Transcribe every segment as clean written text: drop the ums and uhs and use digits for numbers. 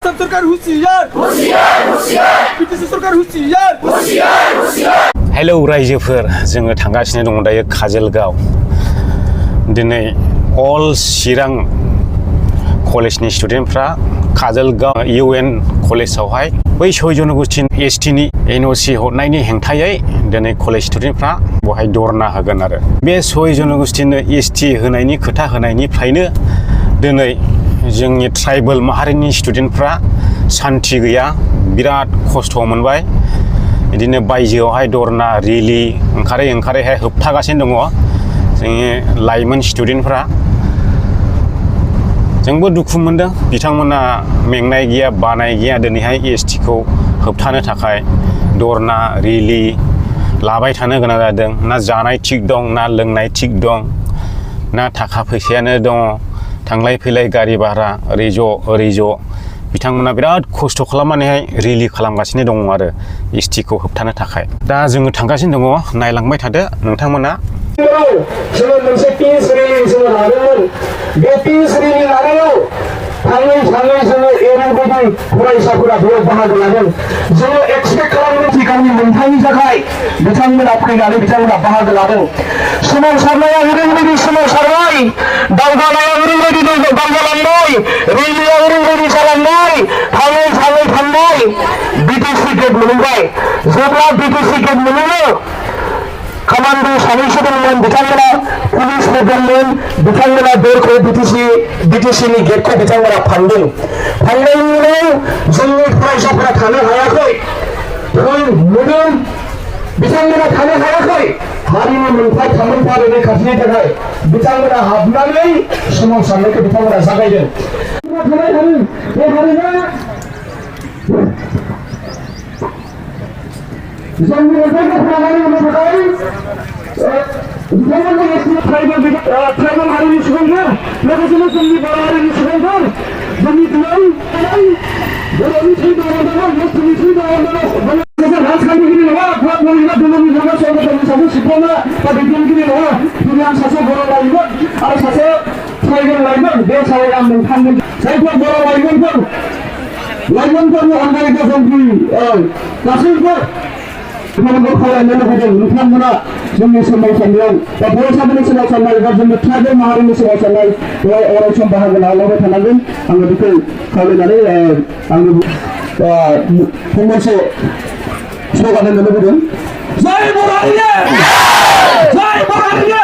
सरकार हुसियार बिटिसि सरकार हुसियार हेलौ रायजोफोर जोङो थांगासिनो दङ दायो काजलगाव दिनै अल चिरां कलेजनि स्टुडेन्टफ्रा काजलगाव UN कलेजावहाय बै 6 जनगोष्ठी STनि NOC हरनायनि हेंथायै दिनै कलेज स्टुडेन्टफ्रा बहाय धरना होगोन आरो बे 6 जनगोष्ठीनो ST होनायनि खोथा होनायनिफ्रायनो दिनै जोंनि ट्राइबेल माहारिनि स्टुडेन्टफ्रा सान्ति गैया बिराद खस्थ' मोनबाय बिदिनो बायजोआवहाय धरना रेलि ओंखारैहाय होबथागासिनो दङ जोंनि लाइमोन स्टुडेन्टफ्रा जोंबो दुखु मोनदों बिथांमोना मेंनाय गैया बानाय गैया दिनैहाय STखौ होबथानो थाखाय धरना रेलि लाबाय थानो गोनां जादों ना जानाय थिग दं ना लोंनाय थिग दं ना थाखा फैसायानो दङ थांलाय फैलाय गारि भारा ओरै ज' बिथांमोना बिराद खस्थ' खालामनानैहाय रेलि खालामगासिनो दङ आरो STखौ होबथानो थाखाय दा जोङो थांगासिनो दङ नायलांबाय थादो नोंथांमोना जोङो मोनसे पिस रेलि जोङो लादोंमोन बे पिस रेलि लानायाव थाङै जोङो ओरैबायदि फरायसाफोरा बेयाव बाहागो लादों जोङो एक्सपेक्ट खालामदों गावनि मोनथायनि थाखाय बिथांमोना फैनानै बिथांमोना बाहागो लादों सोमावसारनाया ओरैबायदि सोमावसारनाय दावगानाया ओरैबायदि दावगालांनाय रेलिया ओरैबायदि जालांनाय थाङै थांबाय BTC गेट मोनबाय जेब्ला BTC गेट मोनो कमान्डो सानैसो दंमोन बिथांमोना पुलिस दंमोन बिथांमोना दरखौ BTCनि गेटखौ बिथांमोना फाननायनि उनाव जोंनि फरायसाफोरा थानो हायाखै मोदोम बिथांमोना थानो हायाखै हारिनि मोनथाय थामोनथा रैखाथिनि थाखाय बिथांमोना हाबनानै सोमावसारनायखौ बिथांमोना जागायदों बे हारिया जोंनि मोनथायखौ खालामनानै होनो थाखाय ट्राइबेल हारिनि सुबुंफोर लोगोसेनो जोंनि बर' हारिनि सुबुंफोर जोंनि दिनै बर'नि थै राजखान्थिगिरि नङा धोरोमनि नङा संगठननि सासे सिख्ला बा दैदेनगिरि नङा दिनै आं सासे बर' लाइमोन आरो सासे ट्राइबेल लाइमोन बे हिसाबै आं नोंथांमोन जायफोर बर' लाइमोनफोरनि अनगायैबो जोंनि गासैबो खावलायनो लुबैदों नोंथांमोना जोंनि सोमावसारनायाव बा फरायसाफोरनि सोमावसारनाय बा जोंनि ट्राइबेल माहारिनि सोमावसारनाय बेयाव अरायसम बाहागो लालांबाय थानांगोन आङो बेखौ खावलायनानै आङो फंनैसो स्ल'गान होनो लुबैदों जय बर' हारिया जय बर' हारिया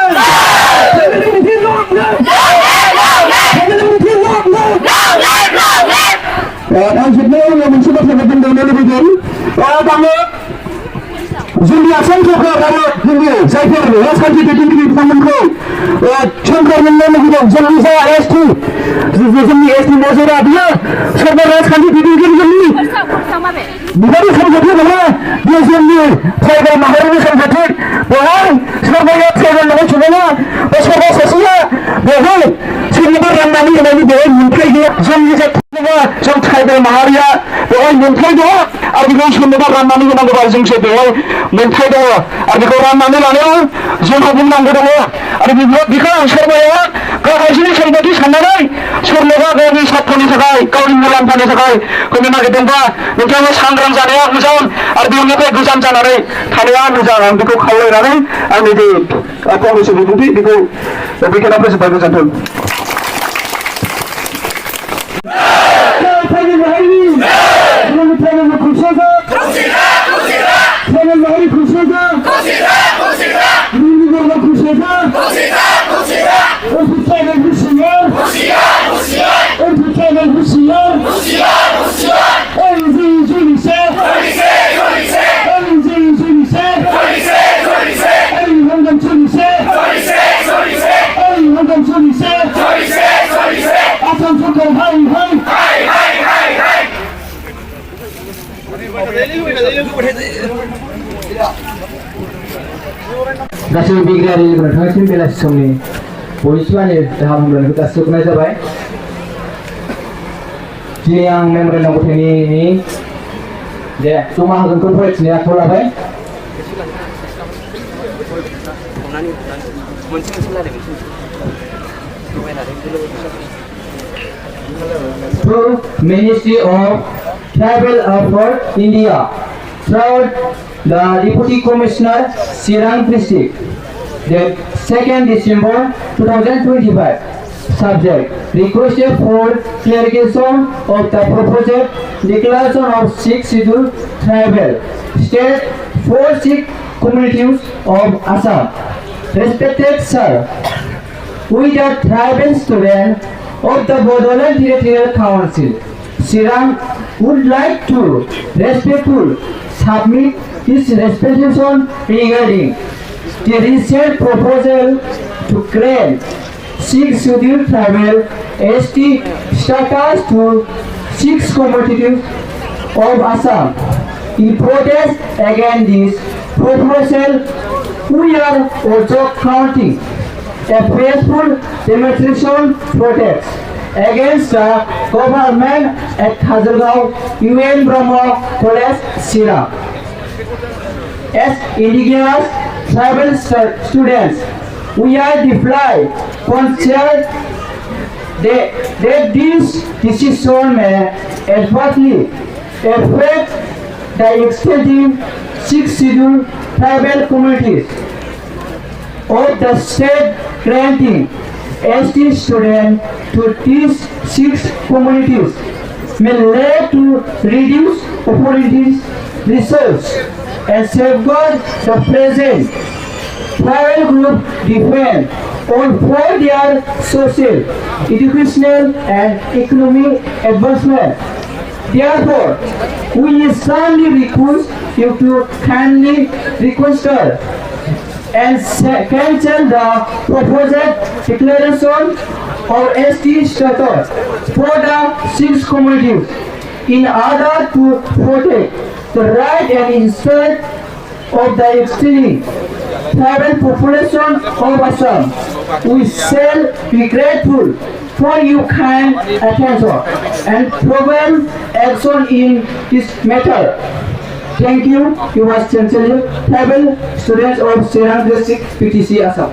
आं जोबनायाव मोनसे बाथ्राखौ बुंबावनो लुबैदों आङो जोंनि आसाम सरकाराबो जोंनि जायफोर राजखान्थि दैदेनगिरि बिथांमोनखौ सोंखार मोननो लुबैदों जोंनि जा ST जोंनि ST मजुरा बियो सोरबा राजखान्थि दैदेनगिरिनि बिबारि सम्पति नङा बियो जोंनि ट्राइबेल माहारिनि सम्पति बेवहाय सोरबाया ट्राइबेल नङै सुबुङा बा सोरबा सासेया बेवहाय सोरनिबा राननानै होनायनि बेवहाय मोनथाय गैया जोंनि जा जों ट्राइबेल माहारिया बेवहाय मोनथाय दङ आरो बेखौ सोरनोबा राननानै होनांगौबा जोंसो बेवहाय मोनथाय दङ आरो बेखौ राननानै लानायाव जोंहा बुंनांगौ दङ आरो बेखौ सोरबाया गावहायसोनि सम्पति साननानै सोरनोबा गावनि सार्थनि थाखाय गावनि मुलाम्फानि थाखाय होनो नागिरदोंबा नोंथाङा सांग्रां जानाया मोजां आरो बेनिफ्राय गोजान जानानै थानाया मोजां आं बेखौ खावलायनानै आंनि बे फंनैसो बिबुंथि बेखौ बेखेवना फोजोबबाय गोजोन्थों गासैबो बिग्रायारि नोंथांनिसिम बेलासि समनि बयनिसिम आंनि गाहाम हामलायनायखौ जासिहरनाय जाबाय दिनै आं मेम'रियेल गथायनि जे जमा होगोनखौ फरायथिनाय आखायाव लाबाय to Ministry of Travel of India. Third, the Deputy Commissioner, Sirang District. The 2nd December 2025. Subject: requested for clarification of the proposed declaration of Sikh scheduled tribal state for Sikh communities of Assam. Respected Sir, we the tribal student of the Bodoland Territorial Council, Sirang would like to respectfully submit his resignation regarding the recent proposal to grant Sikh scheduled tribal ST status to Sikh communities of Assam. In protest against this proposal, we are also counting a peaceful demonstration protest against the government at Khajalgaon UN Brahma College, Sirang. As indigenous tribal students, we are deeply concerned that this decision may adversely affect the existing Sikh scheduled tribal communities of the state, granting ST students to these Sikh communities may lead to reduced opportunities, research, and safeguard the present tribal group depend on for their social, educational, and economic advancement. Therefore, we strongly request you to kindly reconsider and cancel the proposed declaration of ST status for the Sikh communities in order to protect the right and interest of the existing tribal population of Assam. We shall be grateful for your kind attention and program action in this matter. Thank you, Vice Chancellor, tribal students of Sirang District, PTC Assam.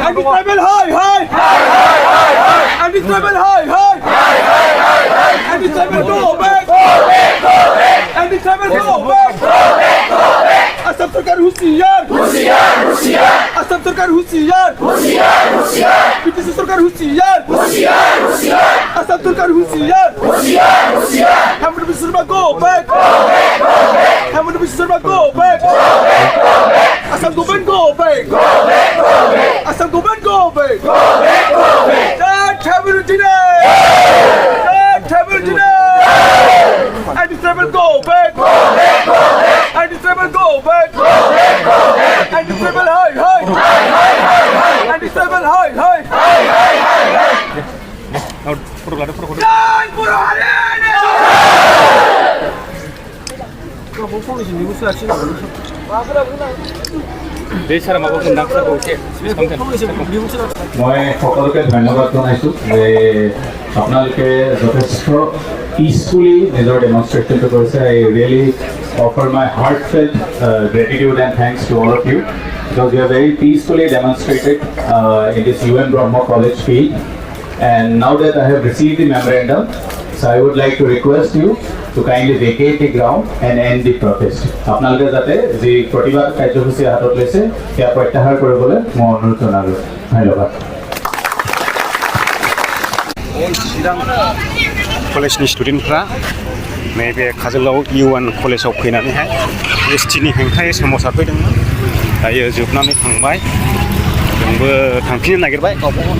Anti-tribal high! Anti-tribal high! Anti-tribal go back! Anti-tribal go back! Assam Sarkar होशियार! Assam Sarkar होशियार! PTC Sarkar होशियार! Assam Sarkar होशियार! Hamid Bisharma go back! Hamid Bisharma go back! Assam government go back! Assam government go back! That Hamid Jinay! That Hamid Jinay! Anti-tribal go back! Anti-tribal go back! Anti-tribal high! Anti-tribal high! Jai Guru Haryana! মই সকলোকে ধন্যবাদ জনাইছোঁ যে আপোনালোকে যথেষ্ট peacefully নিজৰ ডেমনষ্ট্ৰেশ্যনটো কৰিছে। I really offer my heartfelt gratitude and thanks to all of you because you have very peacefully demonstrated in this UN Brahma College field. And now that I have received the memorandum, so I would like to request you to kindly vacate the ground and end the protest. আপোনালোকে যাতে যি প্ৰতিবাদ কাৰ্যসূচী হাতত লৈছে সেয়া প্ৰত্যাহাৰ কৰিবলৈ মই অনুৰোধ জনালোঁ। ধন্যবাদ। कलेजनि स्टुडेन्टफ्रा नैबे काजलगाव UN कलेजाव फैनानैहाय STनि हेंथायै सोमावसारफैदोंमोन। दायो जोबनानै थांबाय। जोंबो थांफिननो नागिरबाय गावबा गाव